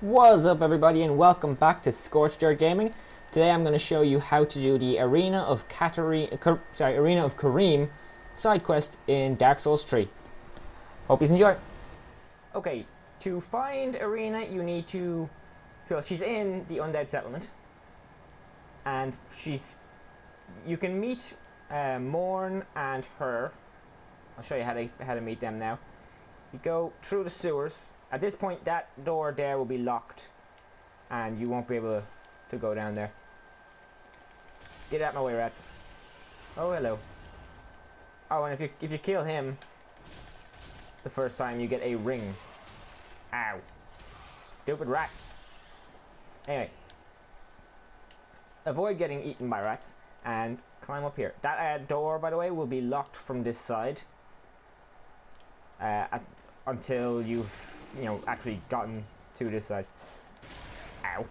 What's up everybody and welcome back to Scorched Earth Gaming. Today I'm going to show you how to do the Irina of Carim side quest in Dark Souls 3. Hope you enjoy. Okay, to find Irina you need to... Well, she's in the Undead Settlement. And you can meet Morn and her. I'll show you how to meet them now. You go through the sewers. At this point, that door there will be locked, and you won't be able to go down there. Get out my way, rats. Oh, hello. Oh, and if you kill him the first time, you get a ring. Ow. Stupid rats. Anyway. Avoid getting eaten by rats, and climb up here. That door, by the way, will be locked from this side. Until you've actually gotten to this side. Ow.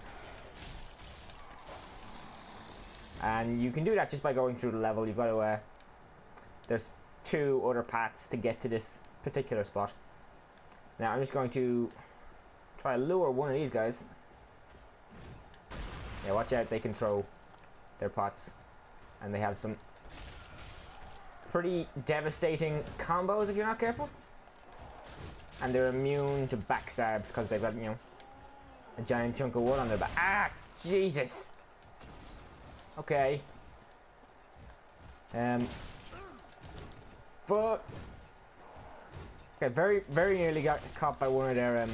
And you can do that just by going through the level. You've got to there's two other paths to get to this particular spot. Now I'm just going to try to lure one of these guys. Yeah, watch out, they can throw their pots, and they have some pretty devastating combos if you're not careful. And they're immune to backstabs because they've got, a giant chunk of wood on their back. Ah, Jesus. Okay. But okay, very nearly got caught by one of their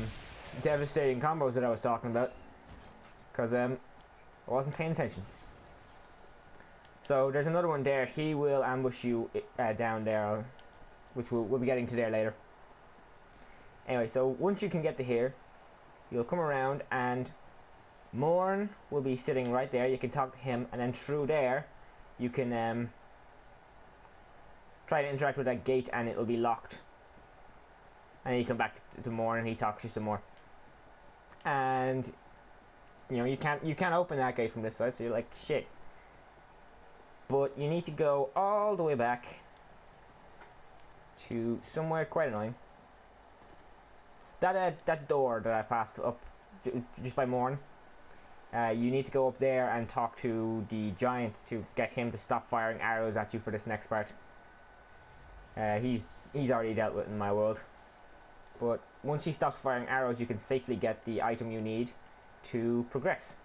devastating combos that I was talking about, because I wasn't paying attention. So there's another one there. He will ambush you down there, which we'll be getting to there later. Anyway, so once you can get to here, you'll come around and Morn will be sitting right there. You can talk to him, and then through there you can try to interact with that gate, and it'll be locked. And then you come back to Morn and he talks to you some more. And you can't open that gate from this side, so you're like, shit. But you need to go all the way back to somewhere quite annoying. That door that I passed up just by Morn, you need to go up there and talk to the giant to get him to stop firing arrows at you for this next part. He's already dealt with in my world, but once he stops firing arrows, you can safely get the item you need to progress.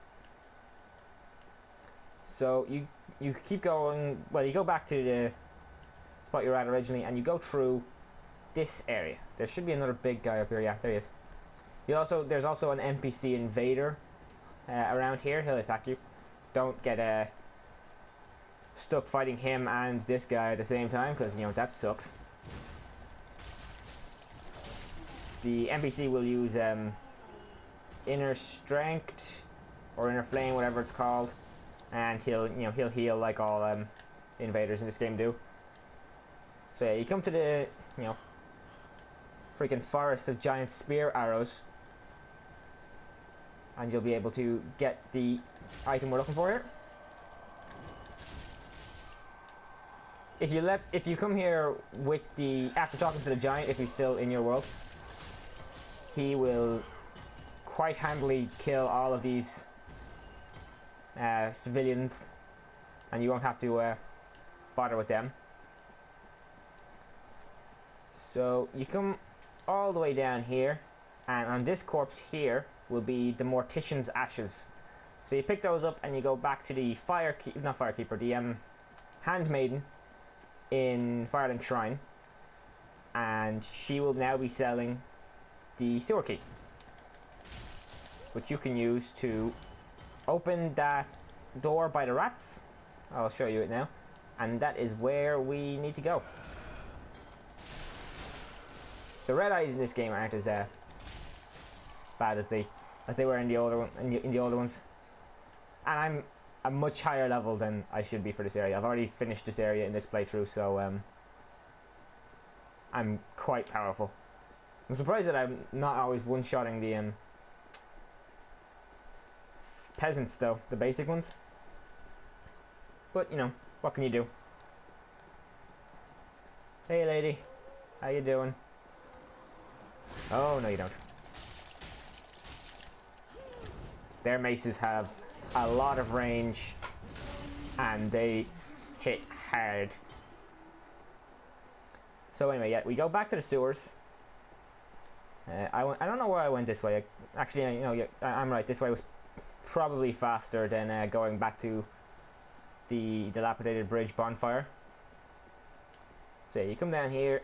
So you keep going. Well, you go back to the spot you're at originally, and you go through this area. There should be another big guy up here. Yeah, there he is. There's also an NPC invader around here. He'll attack you. Don't get stuck fighting him and this guy at the same time, because that sucks. The NPC will use inner strength or inner flame, whatever it's called, and he'll heal like all invaders in this game do. So yeah, you come to the freaking forest of giant spear arrows, and you'll be able to get the item we're looking for here. If you come here with after talking to the giant, if he's still in your world, he will quite handily kill all of these civilians, and you won't have to bother with them. So you come all the way down here, and on this corpse here will be the Mortician's ashes. So you pick those up and you go back to the the handmaiden in Firelink Shrine, and she will now be selling the sewer key, which you can use to open that door by the rats. I'll show you it now, and that is where we need to go. The red eyes in this game aren't as bad as they were in the older ones, and I'm a much higher level than I should be for this area. I've already finished this area in this playthrough, so I'm quite powerful. I'm surprised that I'm not always one-shotting the peasants though, the basic ones. But what can you do? Hey lady, how you doing? Oh, no you don't. Their maces have a lot of range and they hit hard. So anyway, yeah, we go back to the sewers. I don't know why I went this way. Actually, you know, yeah, I'm right. This way was probably faster than going back to the dilapidated bridge bonfire. So yeah, you come down here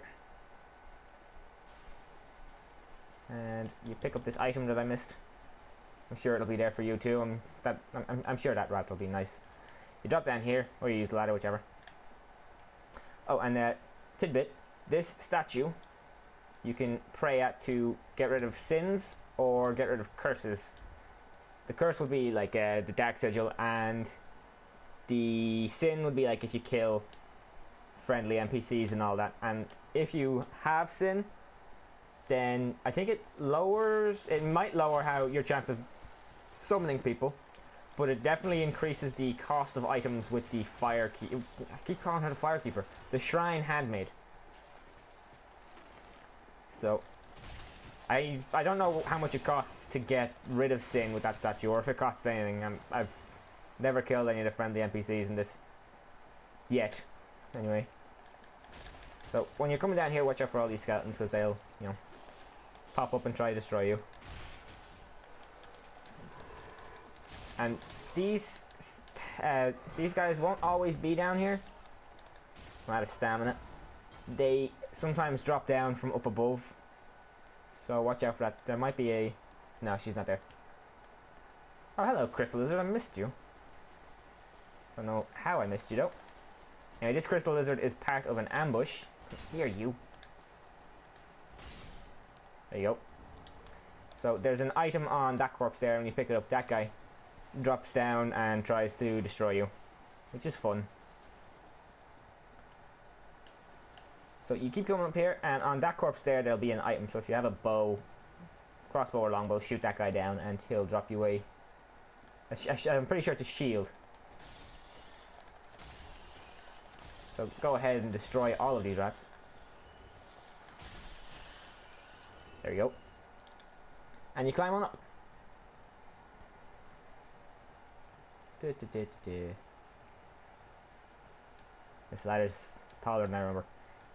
and you pick up this item that I missed. I'm sure it'll be there for you too. I'm sure that rat will be nice. You drop down here, or you use the ladder, whichever. Oh, and tidbit: this statue you can pray at to get rid of sins or get rid of curses. The curse would be like the dark sigil, and the sin would be like if you kill friendly NPCs and all that. And if you have sin, then I think it might lower how your chance of summoning people, but it definitely increases the cost of items with the fire key. I keep calling her the firekeeper. The shrine handmaid. So I don't know how much it costs to get rid of sin with that statue, or if it costs anything. I've never killed any of the friendly NPCs in this yet. Anyway, so when you're coming down here, watch out for all these skeletons, because they'll, you know, pop up and try to destroy you. And these guys won't always be down here. I'm out of stamina. They sometimes drop down from up above, so watch out for that. There might be a... No, she's not there. Oh, hello, Crystal Lizard. I missed you. Don't know how I missed you, though. Anyway, this Crystal Lizard is part of an ambush. Here, you. There you go. So there's an item on that corpse there, and you pick it up. That guy drops down and tries to destroy you, which is fun. So you keep coming up here, and on that corpse there, there'll be an item. So if you have a bow, crossbow or longbow, shoot that guy down, and he'll drop you a... I'm pretty sure it's a shield. So go ahead and destroy all of these rats. There you go. And you climb on up. This ladder's taller than I remember.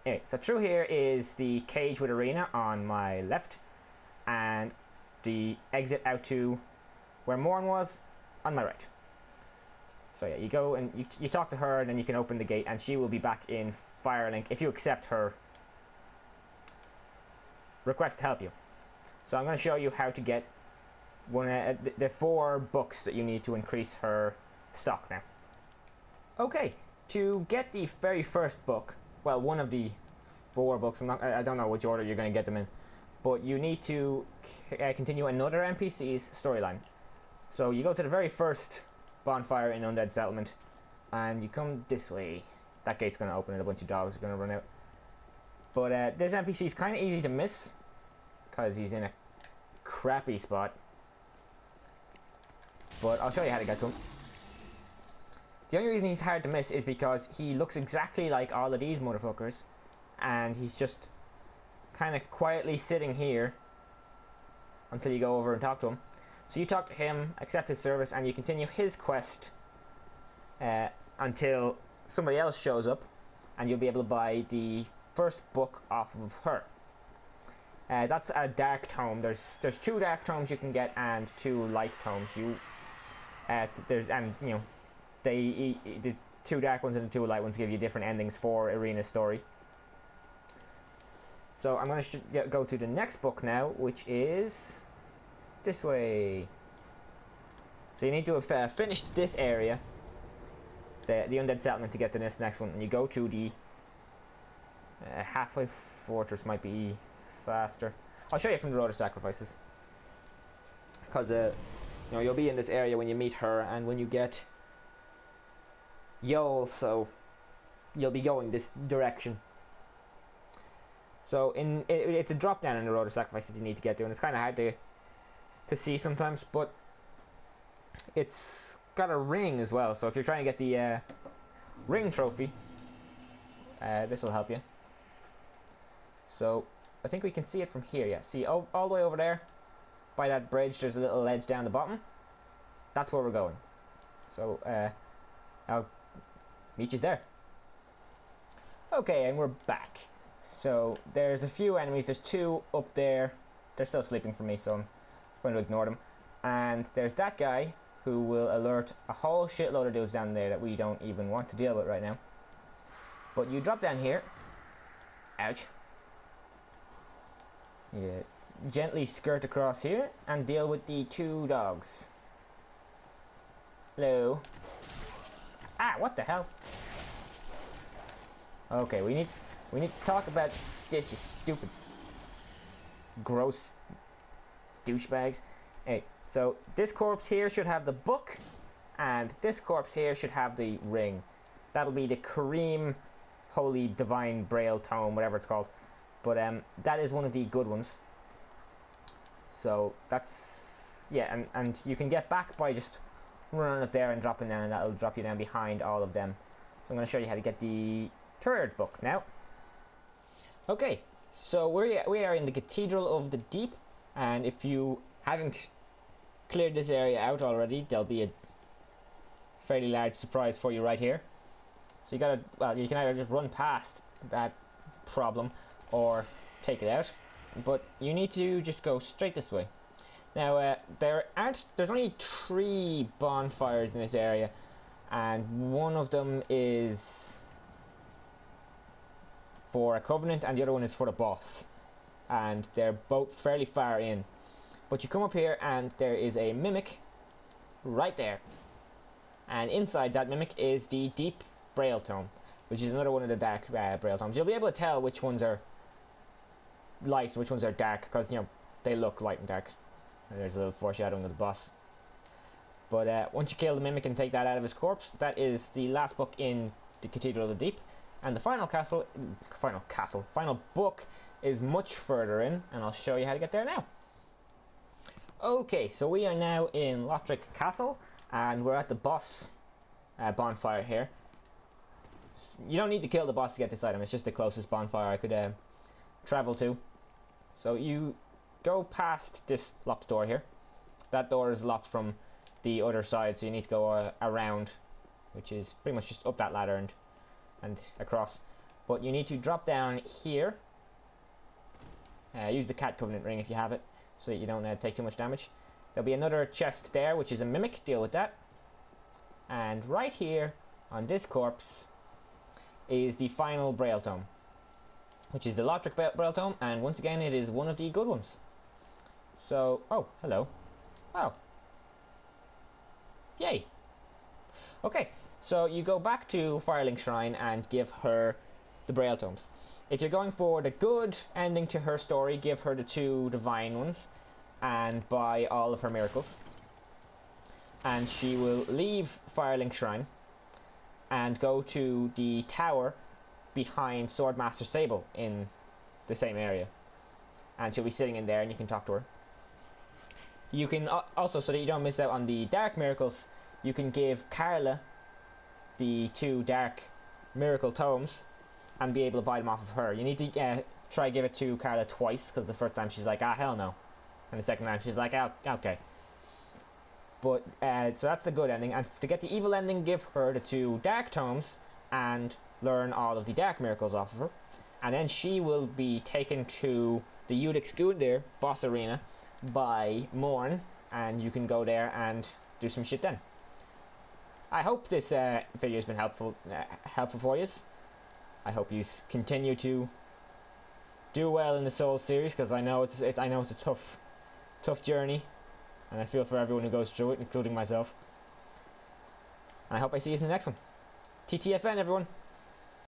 Anyway, so through here is the cage with Irina on my left, and the exit out to where Morn was on my right. So yeah, you go and you talk to her, and then you can open the gate, and she will be back in Firelink if you accept her request to help you. So I'm going to show you how to get the 4 books that you need to increase her stock now. Okay, to get the very first book, well, one of the 4 books, I don't know which order you're going to get them in, but you need to continue another NPC's storyline. So you go to the very first bonfire in Undead Settlement, and you come this way. That gate's going to open and a bunch of dogs are going to run out. But this NPC is kind of easy to miss, because he's in a crappy spot. But I'll show you how to get to him. The only reason he's hard to miss is because he looks exactly like all of these motherfuckers, and he's just kind of quietly sitting here until you go over and talk to him. So you talk to him, accept his service, and you continue his quest until somebody else shows up, and you'll be able to buy the first book off of her. That's a dark tome. There's 2 dark tomes you can get and 2 light tomes. The 2 dark ones and the 2 light ones give you different endings for Irina's story. So I'm going to go to the next book now, which is this way. So you need to have finished this area, the Undead Settlement, to get to this next one, and you go to the halfway fortress. Might be faster. I'll show you from the Road of Sacrifices, because you'll be in this area when you meet her and when you get Yol, so you'll be going this direction. So it's a drop down in the Road of Sacrifices you need to get to, and it's kind of hard to see sometimes, but it's got a ring as well. So if you're trying to get the ring trophy, this will help you. So I think we can see it from here. Yeah, see all the way over there by that bridge, there's a little ledge down the bottom. that's where we're going. So I'll meet you there. Okay, and we're back. So there's a few enemies. There's two up there. They're still sleeping for me, so I'm going to ignore them. And there's that guy who will alert a whole shitload of dudes down there that we don't even want to deal with right now. But you drop down here. Ouch. You gently skirt across here and deal with the two dogs. Hello. Ah, what the hell? Okay, we need to talk about this, you stupid, gross douchebags. Hey, so this corpse here should have the book, and this corpse here should have the ring. That'll be the Kareem Holy Divine Braille Tome, whatever it's called. But that is one of the good ones. So that's, yeah, and you can get back by just running up there and dropping down, and that'll drop you down behind all of them. So I'm going to show you how to get the third book now. Okay, so we are in the Cathedral of the Deep, and if you haven't cleared this area out already, there'll be a fairly large surprise for you right here. So you gotta, well, you can either just run past that problem or take it out, but you need to just go straight this way. Now there's only 3 bonfires in this area, and one of them is for a covenant and the other one is for the boss, and they're both fairly far in. But you come up here and there is a mimic right there, and inside that mimic is the Deep Braille Tome, which is another one of the dark Braille Tomes. You'll be able to tell which ones are light, which ones are dark, because, you know, they look light and dark. And there's a little foreshadowing of the boss. But once you kill the mimic and take that out of his corpse, that is the last book in the Cathedral of the Deep. And the final book is much further in, and I'll show you how to get there now. Okay, so we are now in Lothric Castle, and we're at the boss bonfire here. You don't need to kill the boss to get this item, it's just the closest bonfire I could travel to. So you go past this locked door here. That door is locked from the other side, so you need to go around, which is pretty much just up that ladder and across. But you need to drop down here. Use the Cat Covenant ring if you have it, so that you don't take too much damage. There'll be another chest there, which is a mimic. Deal with that. And right here on this corpse is the final Braille Tome, which is the Lothric Braille Tome, and once again it is one of the good ones. So, oh, hello. Oh. Yay. Okay, so you go back to Firelink Shrine and give her the Braille Tomes. If you're going for the good ending to her story, give her the 2 divine ones and buy all of her miracles. And she will leave Firelink Shrine and go to the tower behind Swordmaster Sable in the same area. And she'll be sitting in there and you can talk to her. You can also, so that you don't miss out on the dark miracles, you can give Carla the 2 dark miracle tomes and be able to buy them off of her. You need to try give it to Carla twice, because the first time she's like, ah, hell no. And the second time she's like, oh, okay. But, so that's the good ending. And to get the evil ending, give her the 2 dark tomes and learn all of the dark miracles off of her. And then she will be taken to the Udic Skundir boss arena by Morn, and you can go there and do some shit then. I hope this video has been helpful for you. I hope you continue to do well in the Souls series, because I know it's a tough journey, and I feel for everyone who goes through it, including myself. And I hope I see you in the next one. TTFN, everyone.